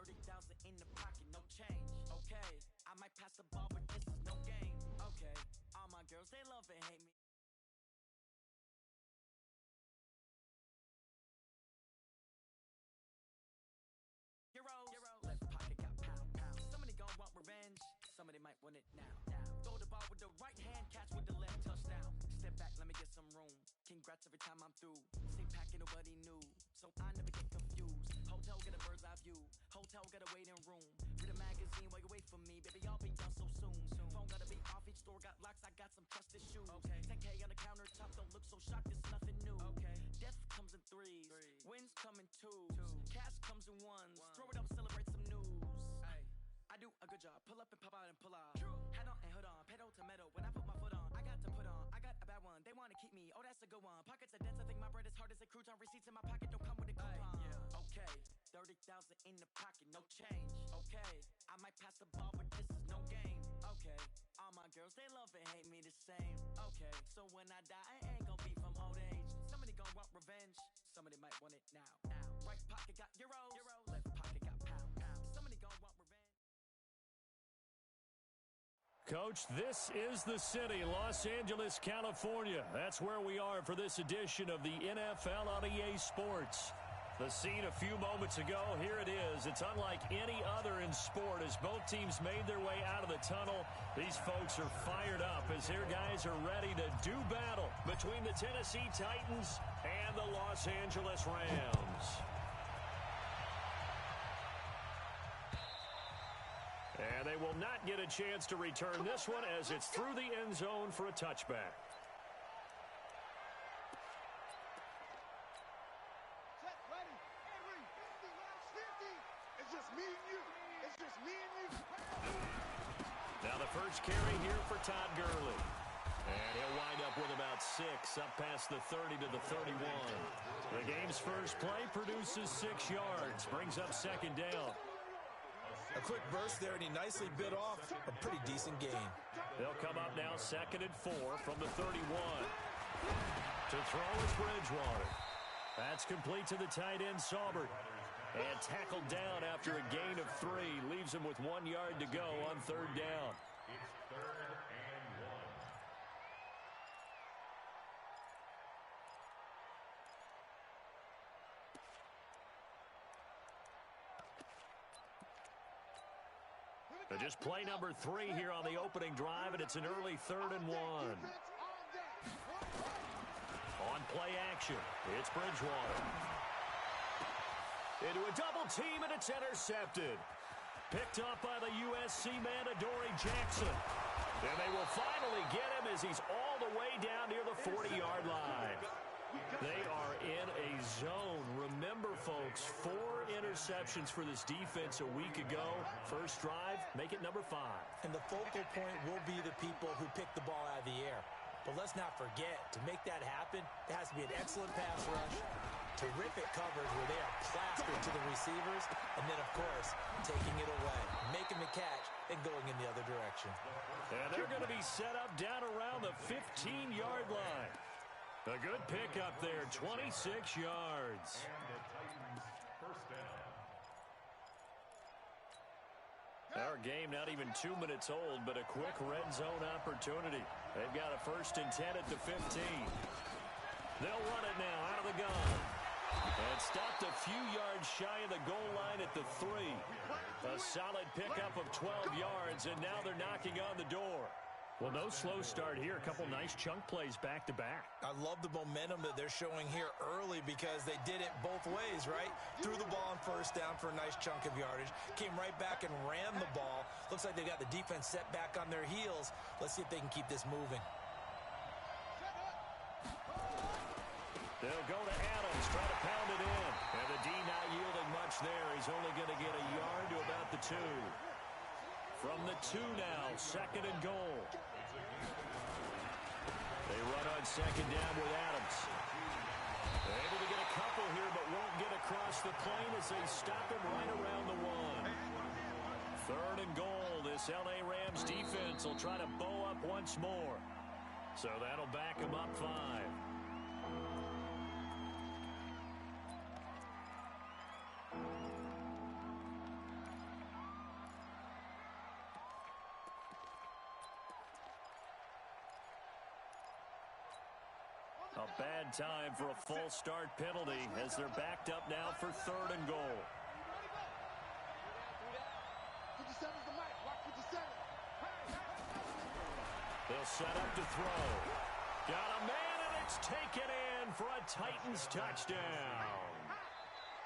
30,000 in the pocket, no change. Okay, I might pass the ball, but this is no game. Okay, all my girls, they love and hate me. Euro. Left pocket got pound, pound. Somebody gon' want revenge. Somebody might want it now. Throw the ball with the right hand, catch with the left, touchdown. Step back, let me get some room. Congrats every time I'm through. Same packet, nobody knew, so I never get confused. Hotel got a bird's eye view. Hotel got a waiting room. Read a magazine while you wait for me, baby. I'll be done so soon. Phone gotta be off. Each store got locks. I got some trusted shoes. Okay. 10K on the countertop. Don't look so shocked. It's nothing new. Okay. Death comes in threes. Wins come in twos. Cash comes in ones. Throw it up, celebrate some news. I do a good job. Pull up and pop out and pull out. Head on and hood on. Pedal to metal. When I put my foot on, I got to put on. I got a bad one. They want to keep me. Oh, that's a good one. Pockets are dense. I think my bread is hard as a crouton. Receipts in my pocket don't come with a coupon. Okay. 30,000 in the pocket. No change. Okay. I might pass the ball, but this is no game. Okay. All my girls, they love and hate me the same. Okay. So when I die, I ain't gonna be from old age. Somebody gonna want revenge. Somebody might want it now. Right pocket got euros. Left pocket got pound. Somebody gonna want revenge. Coach, this is the city, Los Angeles, California. That's where we are for this edition of the NFL on EA Sports. The scene a few moments ago, here it is. It's unlike any other in sport as both teams made their way out of the tunnel. These folks are fired up as their guys are ready to do battle between the Tennessee Titans and the Los Angeles Rams. And they will not get a chance to return this one as it's through the end zone for a touchback. Set, ready, Henry, 50, last 50. It's just me and you. It's just me and you. Now the first carry here for Todd Gurley. And he'll wind up with about 6, up past the 30 to the 31. The game's first play produces 6 yards, brings up second down. A quick burst there, and he nicely bit off a pretty decent gain. They'll come up now 2nd and 4 from the 31. To throw is Bridgewater. That's complete to the tight end, Saubert. And tackled down after a gain of 3. Leaves him with 1 yard to go on 3rd down. It's 3rd and 1. Just play number 3 here on the opening drive, and it's an early 3rd and 1. On play action, it's Bridgewater. Into a double team, and it's intercepted. Picked up by the USC man, Adoree Jackson. And they will finally get him as he's all the way down near the 40-yard line. They are in a zone. Remember, folks, 4 interceptions for this defense a week ago. First drive, make it number 5. And the focal point will be the people who pick the ball out of the air. But let's not forget, to make that happen, there has to be an excellent pass rush, terrific coverage where they are plastered to the receivers, and then, of course, taking it away, making the catch, and going in the other direction. And they're going to be set up down around the 15-yard line. A good pickup there, 26 yards. And the Titans first down. Our game not even 2 minutes old, but a quick red zone opportunity. They've got a 1st and 10 at the 15. They'll run it now out of the gun. And stopped a few yards shy of the goal line at the 3. A solid pickup of 12 yards, and now they're knocking on the door. Well, no slow start here. A couple nice chunk plays back-to-back. I love the momentum that they're showing here early because they did it both ways, right? Threw the ball on 1st down for a nice chunk of yardage. Came right back and ran the ball. Looks like they got the defense set back on their heels. Let's see if they can keep this moving. They'll go to Adams, try to pound it in. And the D not yielding much there. He's only going to get a yard to about the 2. From the 2 now, 2nd and goal. They run on 2nd down with Adams. They're able to get a couple here, but won't get across the plane as they stop him right around the 1. 3rd and goal. This LA Rams defense will try to bow up once more. So that'll back him up 5. A bad time for a false start penalty as they're backed up now for 3rd and goal. 57's the mic. Watch 57. They'll set up to throw. Got a man, and it's taken in for a Titans touchdown.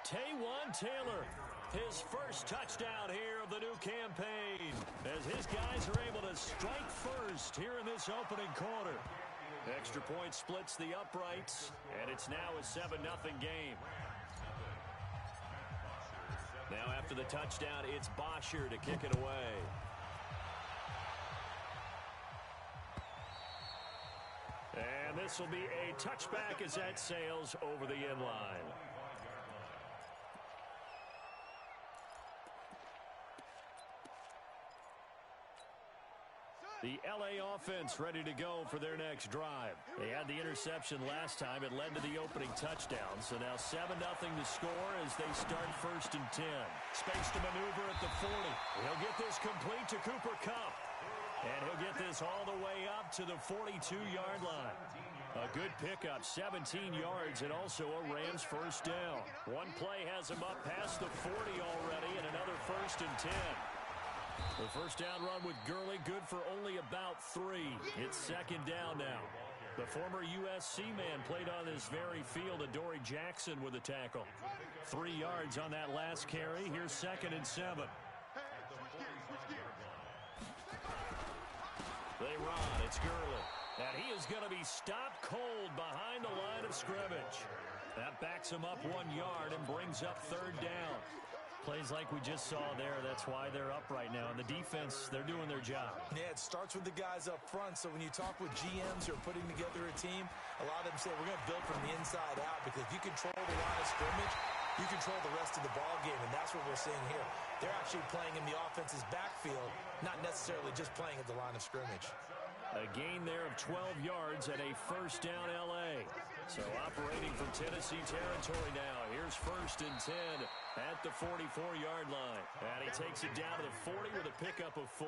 Taywan Taylor, his first touchdown here of the new campaign, as his guys are able to strike first here in this opening quarter. Extra point splits the uprights, and it's now a 7-0 game. Now after the touchdown, it's Bosher to kick it away. And this will be a touchback as that sails over the end line. The LA offense ready to go for their next drive. They had the interception last time. It led to the opening touchdown. So now 7-0 to score as they start 1st and 10. Space to maneuver at the 40. He'll get this complete to Cooper Kupp. And he'll get this all the way up to the 42-yard line. A good pickup, 17 yards, and also a Rams first down. One play has him up past the 40 already, and another 1st and 10. The first down run with Gurley, good for only about 3. It's 2nd down now. The former USC man played on this very field, Adoree Jackson with a tackle. 3 yards on that last carry. Here's 2nd and 7. They run. It's Gurley. And he is going to be stopped cold behind the line of scrimmage. That backs him up 1 yard and brings up 3rd down. Plays like we just saw there. That's why they're up right now. And the defense, they're doing their job. Yeah, it starts with the guys up front. So when you talk with GMs who are putting together a team, a lot of them say we're going to build from the inside out, because if you control the line of scrimmage, you control the rest of the ball game, and that's what we're seeing here. They're actually playing in the offense's backfield, not necessarily just playing at the line of scrimmage. A gain there of 12 yards and a first down LA. So operating from Tennessee territory now. Here's 1st and 10 at the 44-yard line. And he takes it down to the 40 with a pickup of 4.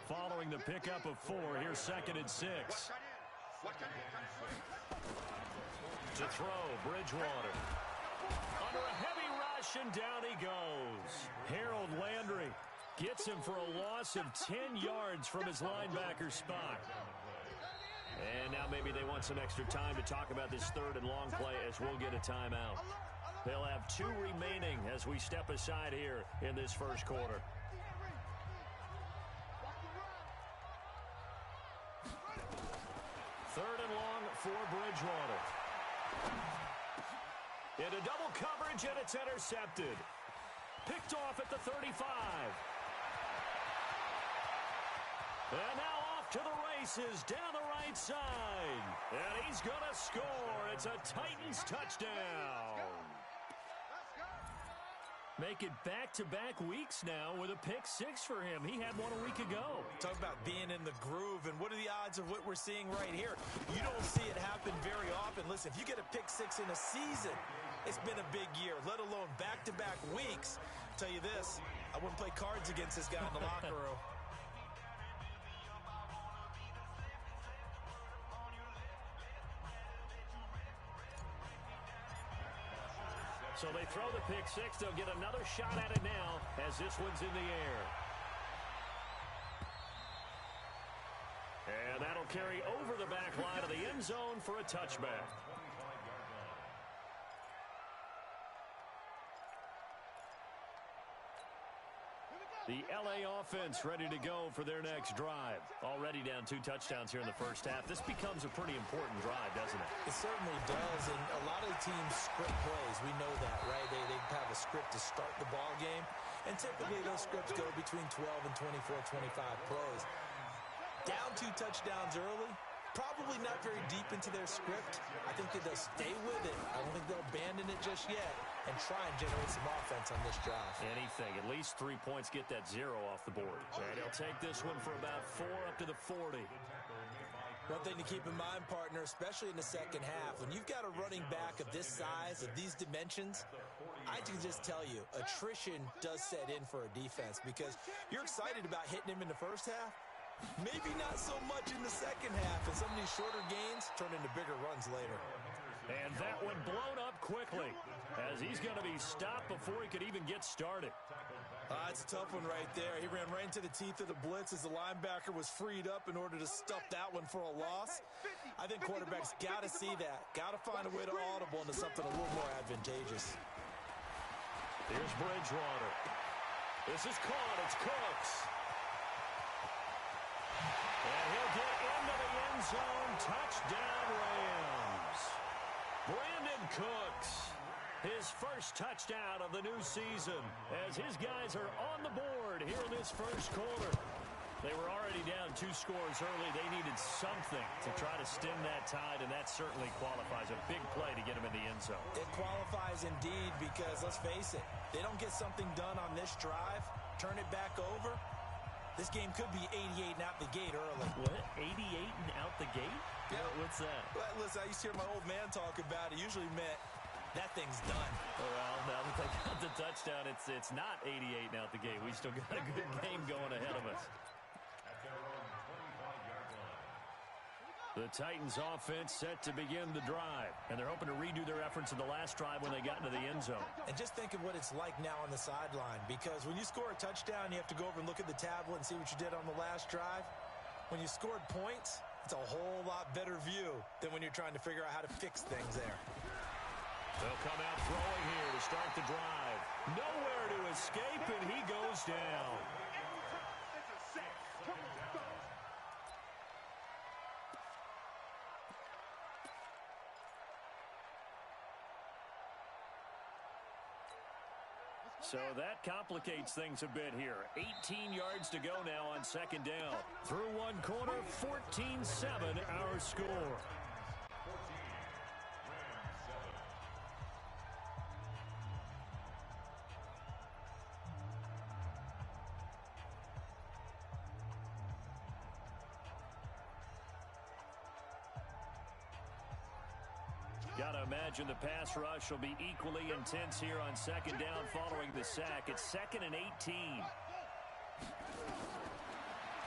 Following the pickup of 4, here's 2nd and 6. To throw, Bridgewater. Under a heavy rush, and down he goes. Harold Landry gets him for a loss of 10 yards from his linebacker spot. And now maybe they want some extra time to talk about this 3rd and long play, as we'll get a timeout. They'll have 2 remaining as we step aside here in this first quarter. Third and long for Bridgewater. Into double coverage, and it's intercepted. Picked off at the 35. And now off to the races down the right side. And he's going to score. It's a Titans touchdown. Make it back-to-back weeks now with a pick-6 for him. He had one a week ago. Talk about being in the groove, and what are the odds of what we're seeing right here? You don't see it happen very often. Listen, if you get a pick-6 in a season, it's been a big year, let alone back-to-back weeks. I'll tell you this, I wouldn't play cards against this guy in the locker room. So they throw the pick-6. They'll get another shot at it now as this one's in the air. And that'll carry over the back line of the end zone for a touchback. The LA offense ready to go for their next drive. Already down 2 touchdowns here in the first half. This becomes a pretty important drive, doesn't it? It certainly does, and a lot of the teams script plays. We know that, right? They have a script to start the ball game, and typically those scripts go between 12 and 24, 25 plays. Down 2 touchdowns early, probably not very deep into their script. I think that they'll stay with it. I don't think they'll abandon it just yet and try and generate some offense on this drive. Anything. At least 3 points, get that 0 off the board. And he'll take this one for about 4 up to the 40. One thing to keep in mind, partner, especially in the second half, when you've got a running back of this size, of these dimensions, I can just tell you, attrition does set in for a defense, because you're excited about hitting him in the first half. Maybe not so much in the second half, and some of these shorter gains turn into bigger runs later. And that one blown up quickly as he's going to be stopped before he could even get started. It's a tough one right there. He ran right into the teeth of the blitz as the linebacker was freed up in order to stuff that one for a loss. I think quarterbacks got to see that. Got to find a way to audible into something a little more advantageous. Here's Bridgewater. This is caught. It's Cooks. And he'll get into the end zone. Touchdown, Rams. Brandon Cooks, his first touchdown of the new season as his guys are on the board here in this first quarter. They were already down 2 scores early. They needed something to try to stem that tide, and that certainly qualifies. A big play to get them in the end zone. It qualifies indeed because, let's face it, they don't get something done on this drive, turn it back over, this game could be 88 and out the gate early. What? 88 and out the gate? Yeah. What's that? Well, listen, I used to hear my old man talk about it. Usually meant that thing's done. Well, now that they got the touchdown, it's not 88 and out the gate. We still got a good game going ahead of us. The Titans offense set to begin the drive, and they're hoping to redo their efforts in the last drive when they got into the end zone. And just think of what it's like now on the sideline, because when you score a touchdown, you have to go over and look at the tablet and see what you did on the last drive. When you scored points, it's a whole lot better view than when you're trying to figure out how to fix things there. They'll come out throwing here to start the drive. Nowhere to escape, and he goes down. So that complicates things a bit here. 18 yards to go now on second down. Through one quarter, 14-7 our score. Got to imagine the pass rush will be equally intense here on second down following the sack. It's 2nd and 18.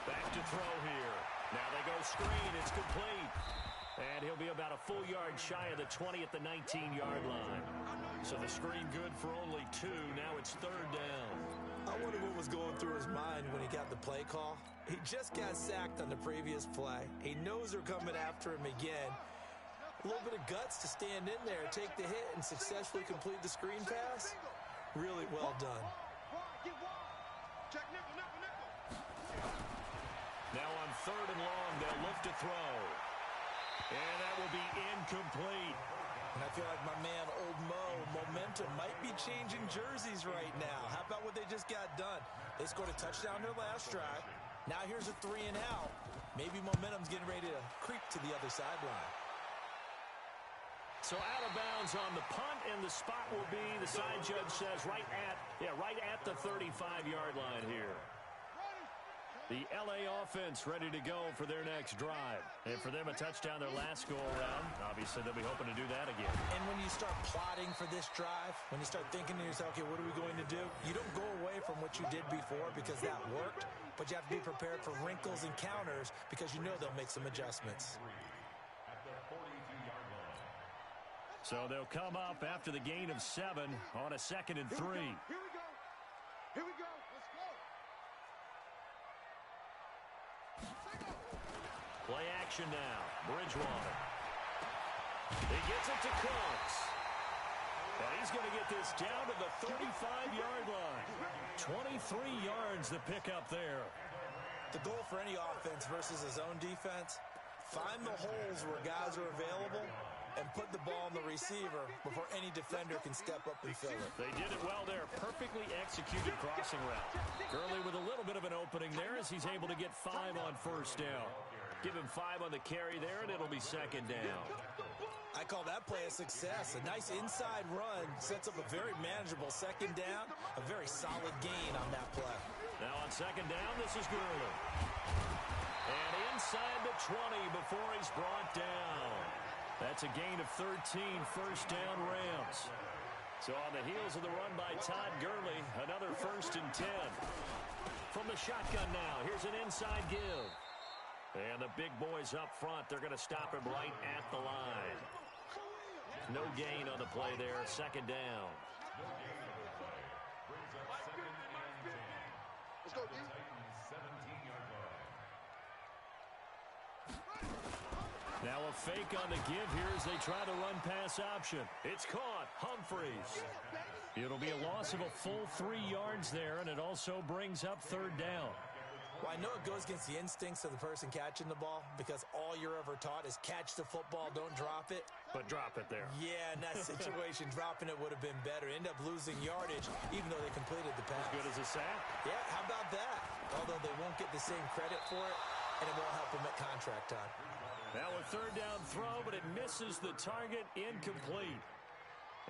Back to throw here. Now they go screen. It's complete. And he'll be about a full yard shy of the 20 at the 19-yard line. So the screen good for only 2. Now it's 3rd down. I wonder what was going through his mind when he got the play call. He just got sacked on the previous play. He knows they're coming after him again. A little bit of guts to stand in there, take the hit, and successfully complete the screen pass. Really well done. Now on 3rd and long, they'll look to throw. And that will be incomplete. And I feel like my man, Old Mo, momentum might be changing jerseys right now. How about what they just got done? They scored a touchdown their last drive. Now here's a 3 and out. Maybe momentum's getting ready to creep to the other sideline. So out of bounds on the punt, and the spot will be, the side judge says, right at the 35-yard line here. The L.A. offense ready to go for their next drive. And for them, a touchdown their last go-around. Obviously, they'll be hoping to do that again. And when you start plotting for this drive, when you start thinking to yourself, okay, what are we going to do? You don't go away from what you did before because that worked, but you have to be prepared for wrinkles and counters because you know they'll make some adjustments. So they'll come up after the gain of 7 on a 2nd and 3. Here we go. Here we go. Let's go. Play action now. Bridgewater. He gets it to Cooks. And he's going to get this down to the 35-yard line. 23 yards to pick up there. The goal for any offense versus his own defense, find the holes where guys are available and put the ball on the receiver before any defender can step up and fill it. They did it well there. Perfectly executed crossing route. Gurley with a little bit of an opening there as he's able to get 5 on first down. Give him 5 on the carry there, and it'll be 2nd down. I call that play a success. A nice inside run sets up a very manageable 2nd down. A very solid gain on that play. Now on 2nd down, this is Gurley. And inside the 20 before he's brought down. That's a gain of 13, first down Rams. So on the heels of the run by Todd Gurley, another 1st and 10. From the shotgun now, here's an inside give. And the big boys up front, they're going to stop him right at the line. No gain on the play there, second down. Let's go, D. Now a fake on the give here as they try the run pass option. It's caught. Humphreys. It'll be a loss of a full 3 yards there, and it also brings up third down. Well, I know it goes against the instincts of the person catching the ball because all you're ever taught is catch the football, don't drop it. But drop it there. Yeah, in that situation, dropping it would have been better. End up losing yardage, even though they completed the pass. As good as a sack. Yeah, how about that? Although they won't get the same credit for it, and it won't help them at contract time. Now a third down throw, but it misses the target, incomplete.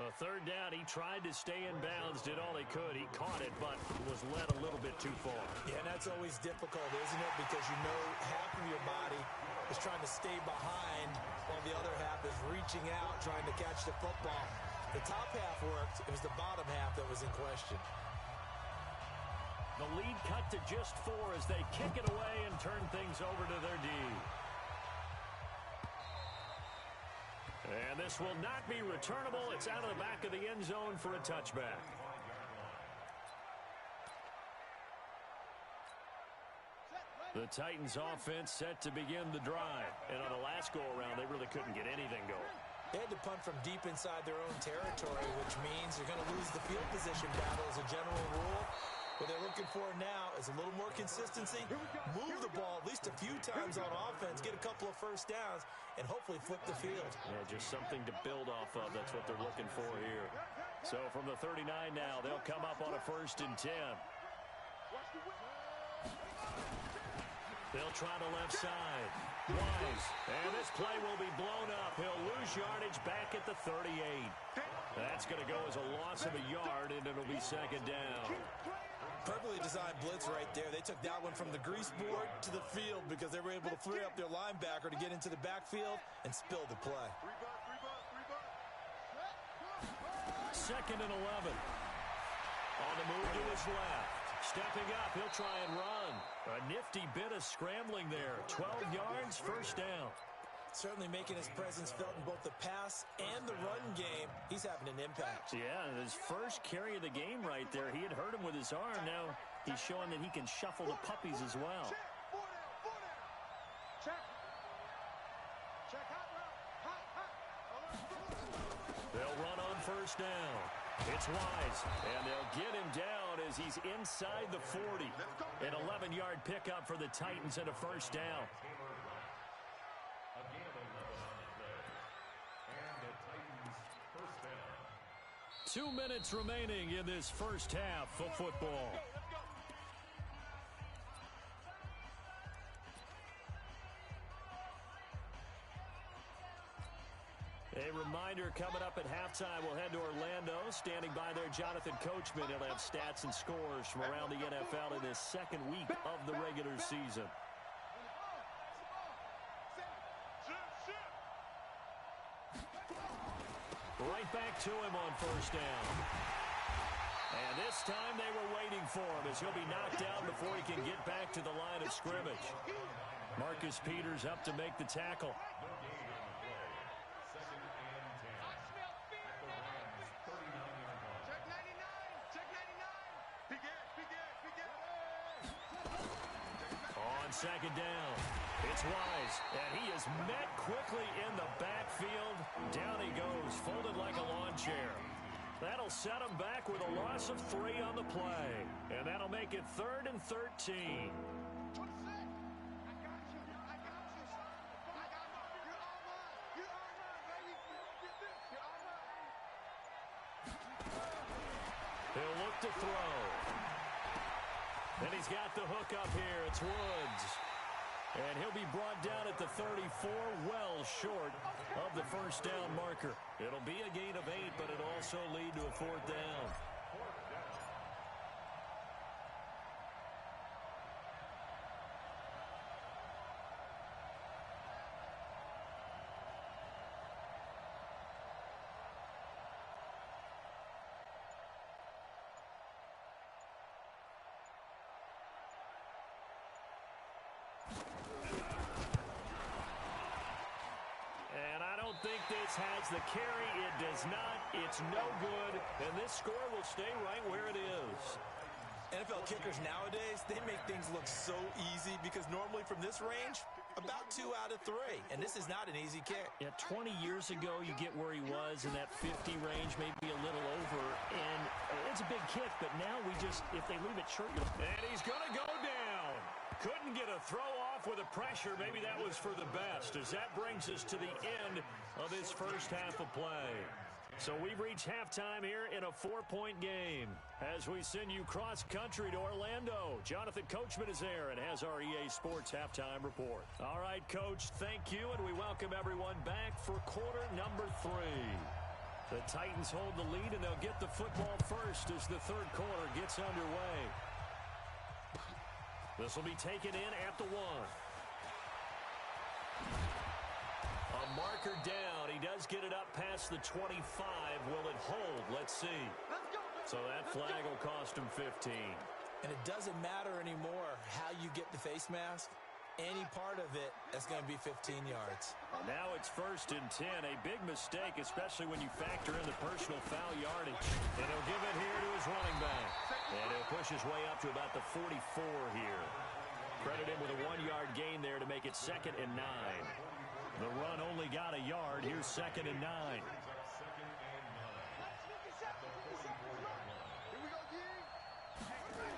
A third down, he tried to stay in bounds, did all he could. He caught it, but was led a little bit too far. Yeah, and that's always difficult, isn't it? Because you know half of your body is trying to stay behind while the other half is reaching out, trying to catch the football. The top half worked. It was the bottom half that was in question. The lead cut to just 4 as they kick it away and turn things over to their D. And this will not be returnable. It's out of the back of the end zone for a touchback. The Titans offense set to begin the drive. And on the last go-around, they really couldn't get anything going. They had to punt from deep inside their own territory, which means you're going to lose the field position battle as a general rule. What they're looking for now is a little more consistency, move the ball at least a few times on offense, get a couple of first downs, and hopefully flip the field. Yeah, just something to build off of. That's what they're looking for here. So from the 39 now, they'll come up on a 1st and 10. They'll try the left side. Wise. And this play will be blown up. He'll lose yardage back at the 38. That's going to go as a loss of a yard, and it'll be second down. Perfectly designed blitz right there. They took that one from the grease board to the field because they were able to free up their linebacker to get into the backfield and spill the play. 2nd and 11. On the move to his left. Stepping up, he'll try and run. A nifty bit of scrambling there. 12 yards, first down. Certainly making his presence felt in both the pass and the run game. He's having an impact. Yeah, his first carry of the game right there. He had hurt him with his arm. Now he's showing that he can shuffle the puppies as well. They'll run on first down. It's Wise, and they'll get him down as he's inside the 40. An 11-yard pickup for the Titans and a first down. 2 minutes remaining in this first half of football. A reminder, coming up at halftime, we'll head to Orlando. Standing by there, Jonathan Coachman. He'll have stats and scores from around the NFL in this second week of the regular season. Right back to him on first down. And this time they were waiting for him as he'll be knocked down before he can get back to the line of scrimmage. Marcus Peters up to make the tackle. On second down, it's Wise, and he is met quickly in the backfield. Down he goes, folded like a lawn chair. That'll set him back with a loss of 3 on the play, and that'll make it 3rd and 13. He'll look to throw. And he's got the hook up here. It's Woods. And he'll be brought down at the 34, well short of the first down marker. It'll be a gain of 8, but it'll also lead to a 4th down. don't think this has the carry. It does not. It's no good. And this score will stay right where it is. NFL kickers nowadays, they make things look so easy because normally from this range, about 2 out of 3. And this is not an easy kick. Yeah, 20 years ago, you get where he was in that 50 range, maybe a little over. And it's a big kick, but now if they leave it short, and he's going to go down. Couldn't get a throw off with the pressure. Maybe that was for the best, as that brings us to the end of this first half of play. So we've reached halftime here in a 4-point game. As we send you cross-country to Orlando, Jonathan Coachman is there and has our EA Sports halftime report. All right, Coach, thank you, and we welcome everyone back for quarter number 3. The Titans hold the lead, and they'll get the football first as the third quarter gets underway. This will be taken in at the 1. A marker down. He does get it up past the 25. Will it hold? Let's see. So that flag will cost him 15. And it doesn't matter anymore how you get the face mask. Any part of it, that's going to be 15 yards. Now it's 1st and 10. A big mistake, especially when you factor in the personal foul yardage. And he'll give it here to his running back. And he'll push his way up to about the 44 here. Credit him with a 1-yard gain there to make it 2nd and 9. The run only got a yard. Here's 2nd and 9.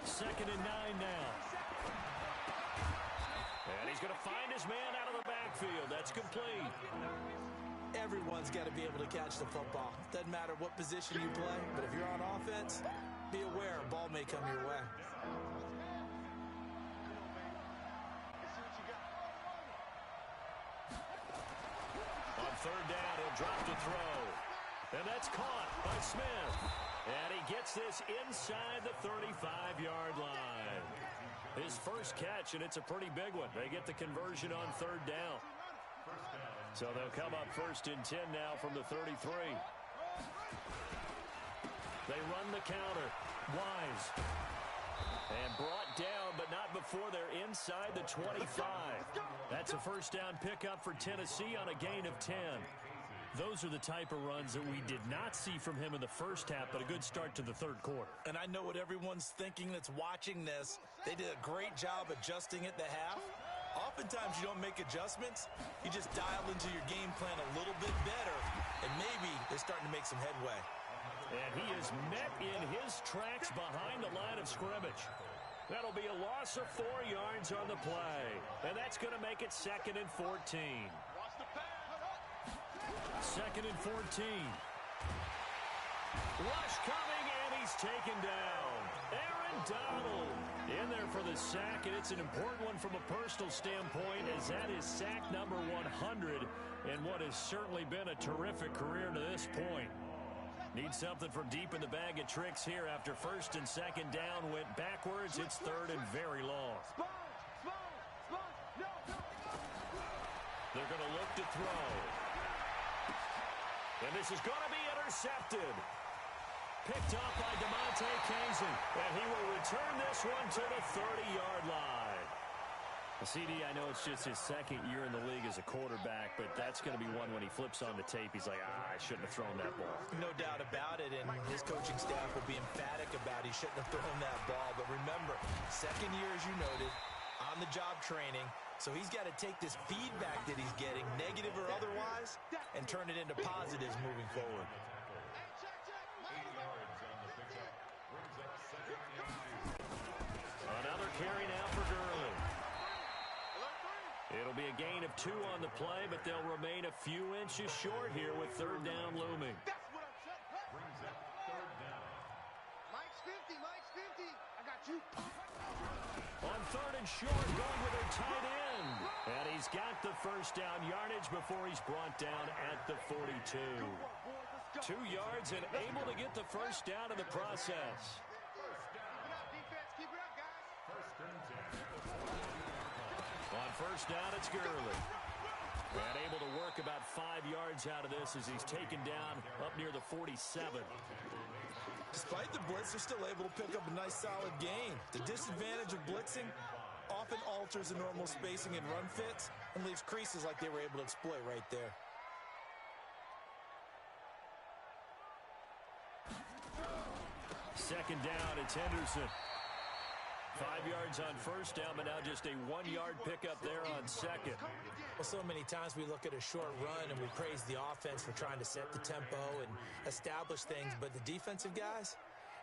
2nd and 9 now. And he's going to find his man out of the backfield. That's complete. Everyone's got to be able to catch the football. Doesn't matter what position you play, but if you're on offense, be aware a ball may come your way. On 3rd down, he'll drop to throw. And that's caught by Smith. And he gets this inside the 35-yard line. His first catch, and it's a pretty big one. They get the conversion on 3rd down. So they'll come up 1st and 10 now from the 33. They run the counter. Wise. And brought down, but not before they're inside the 25. That's a 1st down pickup for Tennessee on a gain of 10. Those are the type of runs that we did not see from him in the first half, but a good start to the third quarter. And I know what everyone's thinking that's watching this. They did a great job adjusting at the half. Oftentimes you don't make adjustments. You just dial into your game plan a little bit better, and maybe they're starting to make some headway. And he is met in his tracks behind the line of scrimmage. That'll be a loss of 4 yards on the play. And that's going to make it 2nd and 14. 2nd and 14. Rush coming, and he's taken down. Aaron Donald in there for the sack, and it's an important one from a personal standpoint, as that is sack number 100 in what has certainly been a terrific career to this point. Needs something from deep in the bag of tricks here after 1st and 2nd down went backwards. It's 3rd and very long. They're going to look to throw. And this is going to be intercepted. Picked up by DeMonte Kazin. And he will return this one to the 30-yard line. CD, I know it's just his 2nd year in the league as a quarterback, but that's going to be one when he flips on the tape. He's like, I shouldn't have thrown that ball. No doubt about it, and his coaching staff will be emphatic about he shouldn't have thrown that ball. But remember, 2nd year, as you noted, on-the-job training. So he's got to take this feedback that he's getting, negative or otherwise, and turn it into positives moving forward. Another carry now for Gurley. It'll be a gain of 2 on the play, but they'll remain a few inches short here with 3rd down looming. Mike's 50, Mike's 50. I got you. On 3rd and short, going with their tight end. And he's got the 1st down yardage before he's brought down at the 42. 2 yards and able to get the 1st down in the process. Keep it up, guys. On 1st down, it's Gurley. And able to work about 5 yards out of this as he's taken down up near the 47. Despite the blitz, they're still able to pick up a nice solid gain. The disadvantage of blitzing often alters the normal spacing and run fits and leaves creases like they were able to exploit right there. Second down, it's Henderson. 5 yards on first down, but now just a 1-yard pickup there on second. Well, so many times we look at a short run and we praise the offense for trying to set the tempo and establish things, but the defensive guys,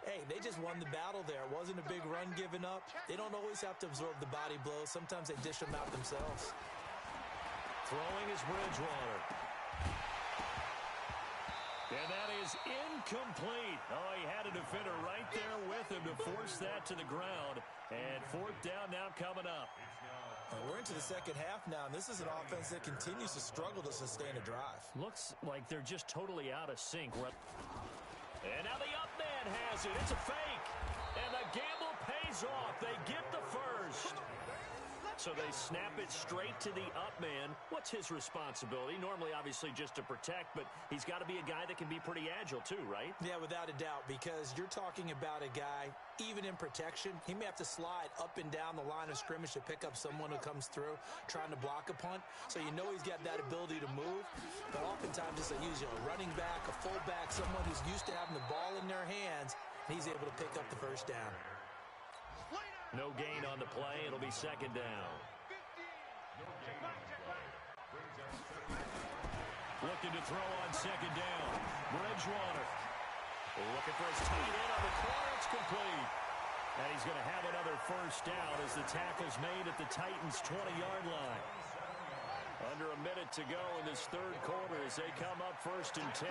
hey, they just won the battle there. It wasn't a big run given up. They don't always have to absorb the body blows. Sometimes they dish them out themselves. Throwing is Bridgewater. And that is incomplete. Oh, he had a defender right there with him to force that to the ground. And fourth down now coming up. We're into the second half now, and this is an offense that continues to struggle to sustain a drive. Looks like they're just totally out of sync. And now the up man has it. It's a fake. And the gamble pays off. They get the first. So they snap it straight to the up man. What's his responsibility? Normally, obviously, just to protect, but he's got to be a guy that can be pretty agile too, right? Yeah, without a doubt, because you're talking about a guy, even in protection, he may have to slide up and down the line of scrimmage to pick up someone who comes through trying to block a punt. So you know he's got that ability to move, but oftentimes it's a running back, a fullback, someone who's used to having the ball in their hands, and he's able to pick up the first down. No gain on the play. It'll be second down. Looking to throw on second down. Bridgewater. Looking for his tight end on the corner. It's complete. And he's going to have another first down as the tackle's made at the Titans' 20-yard line. Under a minute to go in this third quarter as they come up first and 10.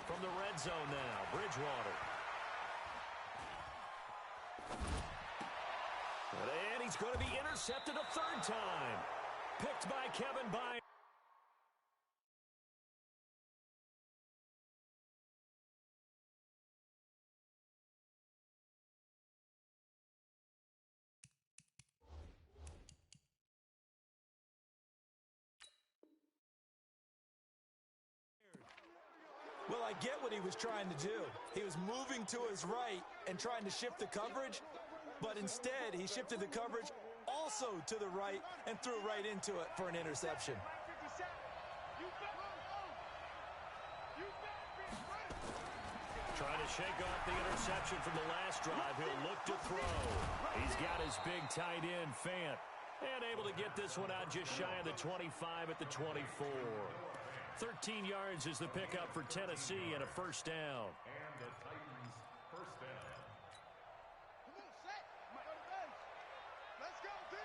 From the red zone now, Bridgewater. And he's going to be intercepted a third time. Picked by Kevin Byard. Well, I get what he was trying to do. He was moving to his right and trying to shift the coverage, but instead he shifted the coverage also to the right and threw right into it for an interception. Trying to shake off the interception from the last drive. He'll look to throw. He's got his big tight end, Fant, and able to get this one out just shy of the 25 at the 24. 13 yards is the pickup for Tennessee and a first down. And the Titans' first down. Come on, set. Go to base. Let's go, D.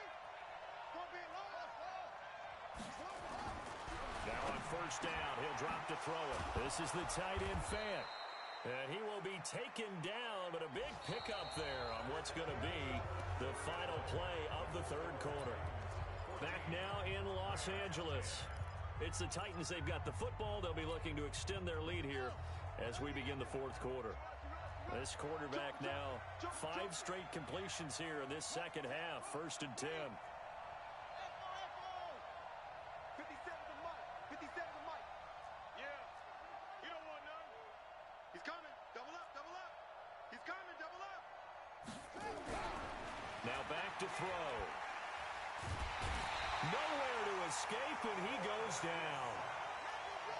Gonna be a long. Now on first down, he'll drop to throw it. This is the tight end, Fant. And he will be taken down, but a big pickup there on what's going to be the final play of the third quarter. Back now in Los Angeles. It's the Titans. They've got the football. They'll be looking to extend their lead here as we begin the fourth quarter. This quarterback now 5 straight completions here in this second half. First and 10. 57 to Mike. 57 to Mike. Yeah. He don't want none. He's coming. Double up, double up. He's coming, double up. Now back to throw. Nowhere to escape, and he goes down.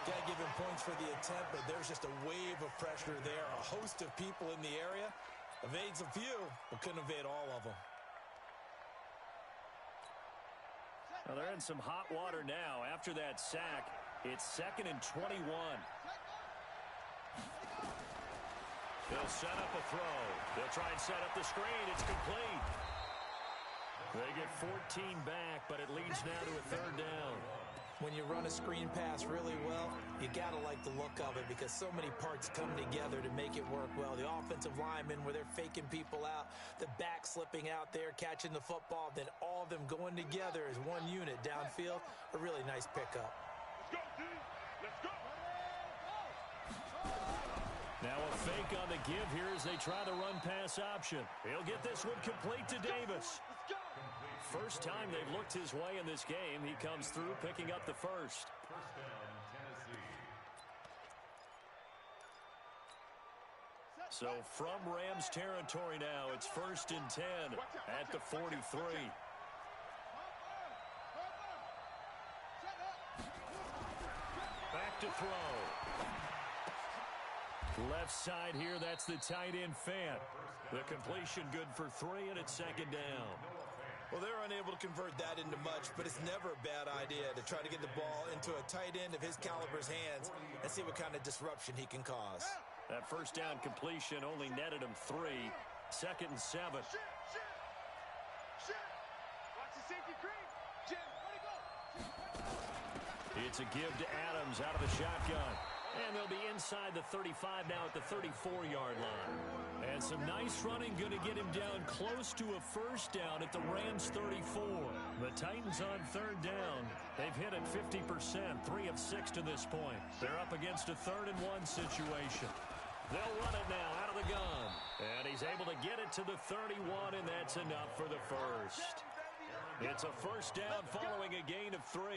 Got to give him points for the attempt, but there's just a wave of pressure there. A host of people in the area. Evades a few, but couldn't evade all of them. Well, they're in some hot water now. After that sack, it's second and 21. They'll set up a throw. They'll try and set up the screen. It's complete. They get 14 back, but it leads now to a third down. When you run a screen pass really well, you got to like the look of it because so many parts come together to make it work well. The offensive linemen, where they're faking people out, the back slipping out there, catching the football, then all of them going together as one unit downfield. A really nice pickup. Let's go, D. Let's go. Now a fake on the give here as they try the run-pass option. He'll get this one complete to Davis. First time they've looked his way in this game. He comes through picking up the first. First down, Tennessee. So from Rams territory now, it's 1st and 10 at the 43. Back to throw. Left side here, that's the tight end Fant. The completion good for 3, and it's 2nd down. Well, they're unable to convert that into much, but it's never a bad idea to try to get the ball into a tight end of his caliber's hands and see what kind of disruption he can cause. That 1st down completion only netted him 3. 2nd and 7. Watch the safety creep. Jim, let it go. It's a give to Adams out of the shotgun. And they'll be inside the 35 now at the 34-yard line. And some nice running, going to get him down close to a 1st down at the Rams 34. The Titans on 3rd down. They've hit it 50%, 3 of 6 to this point. They're up against a 3rd and 1 situation. They'll run it now out of the gun. And he's able to get it to the 31, and that's enough for the first. It's a 1st down following a gain of 3.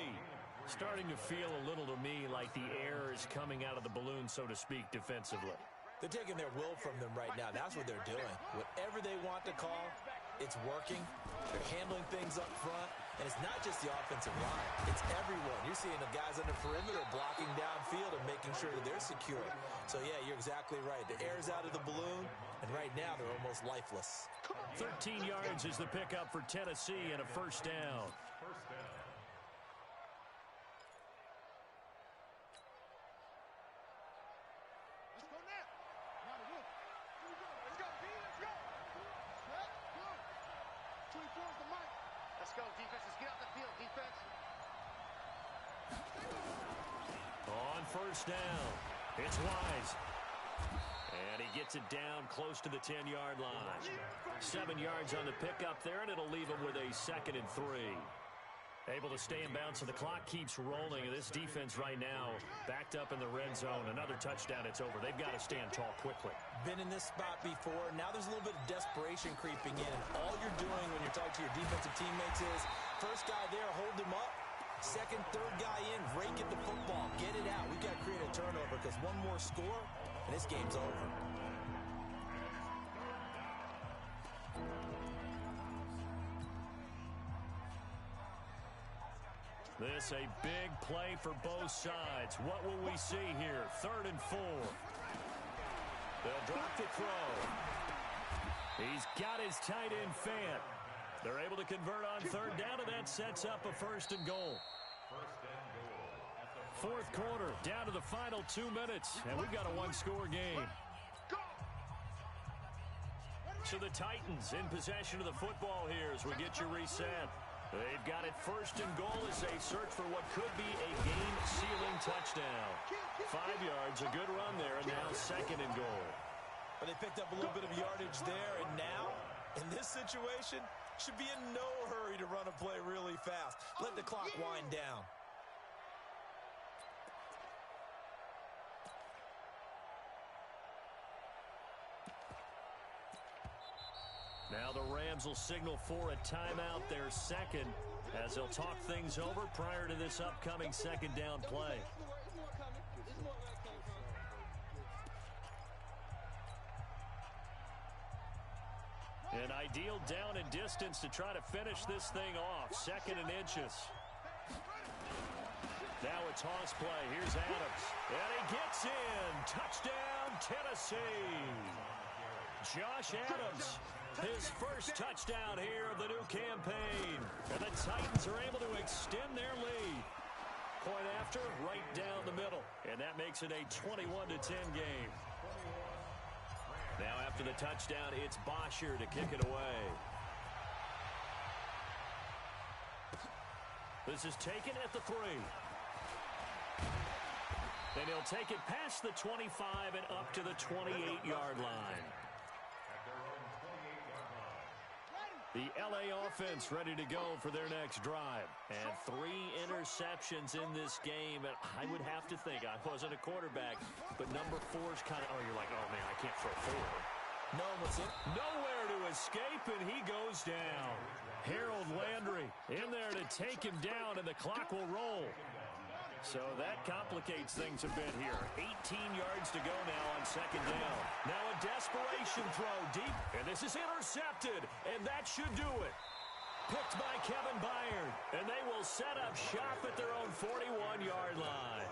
Starting to feel a little to me like the air is coming out of the balloon, so to speak, defensively. They're taking their will from them right now. That's what they're doing. Whatever they want to call, it's working. They're handling things up front. And it's not just the offensive line. It's everyone. You're seeing the guys on the perimeter blocking downfield and making sure that they're secure. So, yeah, you're exactly right. The air's out of the balloon, and right now they're almost lifeless. 13 yards is the pickup for Tennessee and a 1st down. Let's go, defense. Let's get out the field, defense. On 1st down, it's Wise. And he gets it down close to the 10-yard line. 7 yards on the pickup there, and it'll leave him with a 2nd and 3. Able to stay in bounds, so the clock keeps rolling. This defense right now backed up in the red zone. Another touchdown, it's over. They've got to stand tall quickly. Been in this spot before. Now there's a little bit of desperation creeping in. All you're doing when you're talking to your defensive teammates is, first guy there, hold him up. Second, third guy in, rake at the football. Get it out. We've got to create a turnover because one more score, and this game's over. This a big play for both sides. What will we see here? 3rd and 4. They'll drop the throw. He's got his tight end Fant. They're able to convert on 3rd down, and that sets up a 1st and goal. 4th quarter, down to the final 2 minutes, and we've got a 1-score game. So the Titans in possession of the football here as we get you reset. They've got it 1st and goal as they search for what could be a game-sealing touchdown. 5 yards, a good run there, and now 2nd and goal. But they picked up a little bit of yardage there, and now, in this situation, should be in no hurry to run a play really fast. Let the clock wind down. Now the Rams will signal for a timeout, their 2nd, as they'll talk things over prior to this upcoming 2nd down play. An ideal down and distance to try to finish this thing off. 2nd and inches. Now it's toss play. Here's Adams. And he gets in. Touchdown, Tennessee. Josh Adams. His first touchdown here of the new campaign. And the Titans are able to extend their lead. Point after, right down the middle. And that makes it a 21-10 game. Now after the touchdown, it's Bosher to kick it away. This is taken at the 3. And he'll take it past the 25 and up to the 28-yard line. The LA offense ready to go for their next drive. And 3 interceptions in this game. And I would have to think, I wasn't a quarterback, but number 4's kind of, you're like, oh, man, I can't throw 4. No one was in. Nowhere to escape, and he goes down. Harold Landry in there to take him down, and the clock will roll. So that complicates things a bit here. 18 yards to go now on second down. Now a desperation throw deep, and this is intercepted, and that should do it. Picked by Kevin Byard, and they will set up shop at their own 41-yard line.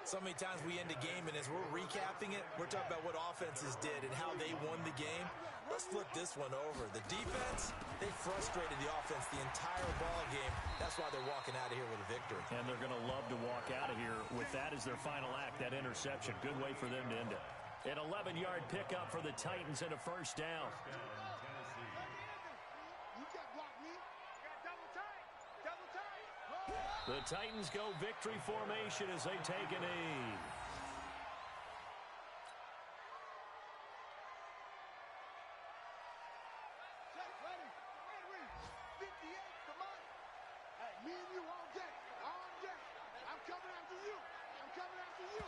So many times we end a game, and as we're recapping it, we're talking about what offenses did and how they won the game. Let's flip this one over. The defense, they frustrated the offense the entire ball game. That's why they're walking out of here with a victory. And they're going to love to walk out of here with that as their final act, that interception. Good way for them to end it. An 11-yard pickup for the Titans and a first down. The Titans go victory formation as they take a knee. Me and you all day. All day. I'm coming after you. I'm coming after you.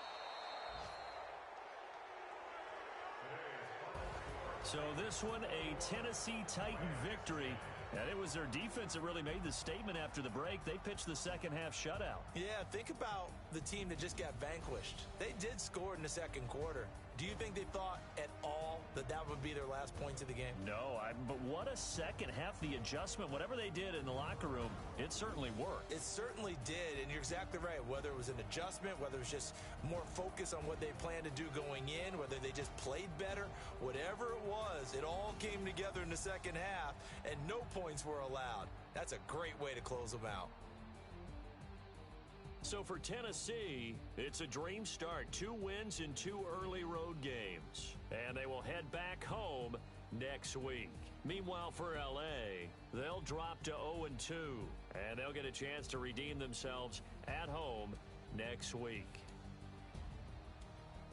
So this one, a Tennessee Titan victory. And it was their defense that really made the statement after the break. They pitched the second-half shutout. Yeah, think about the team that just got vanquished. They did score in the second quarter. Do you think they thought at all that that would be their last points of the game? No, but what a second half. The adjustment, whatever they did in the locker room, it certainly worked. It certainly did, and you're exactly right. Whether it was an adjustment, whether it was just more focus on what they planned to do going in, whether they just played better, whatever it was, it all came together in the second half, and no points were allowed. That's a great way to close them out. So for Tennessee, it's a dream start. 2 wins in 2 early road games. And they will head back home next week. Meanwhile, for L.A., they'll drop to 0-2. And they'll get a chance to redeem themselves at home next week.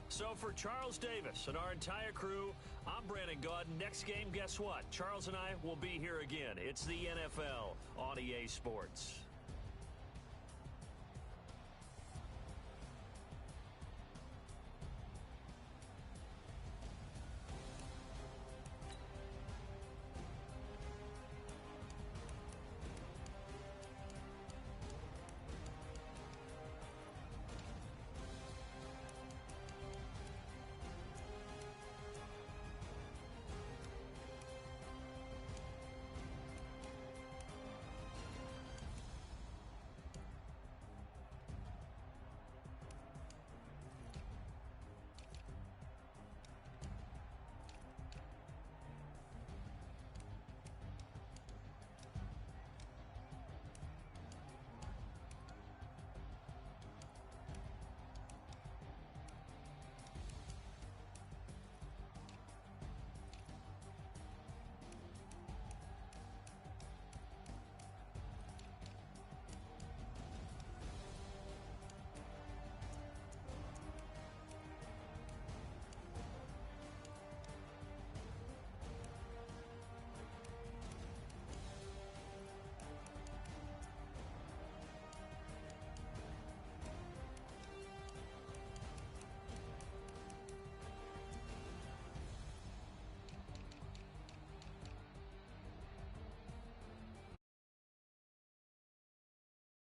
So for Charles Davis and our entire crew, I'm Brandon Gaudin. Next game, guess what? Charles and I will be here again. It's the NFL on EA Sports.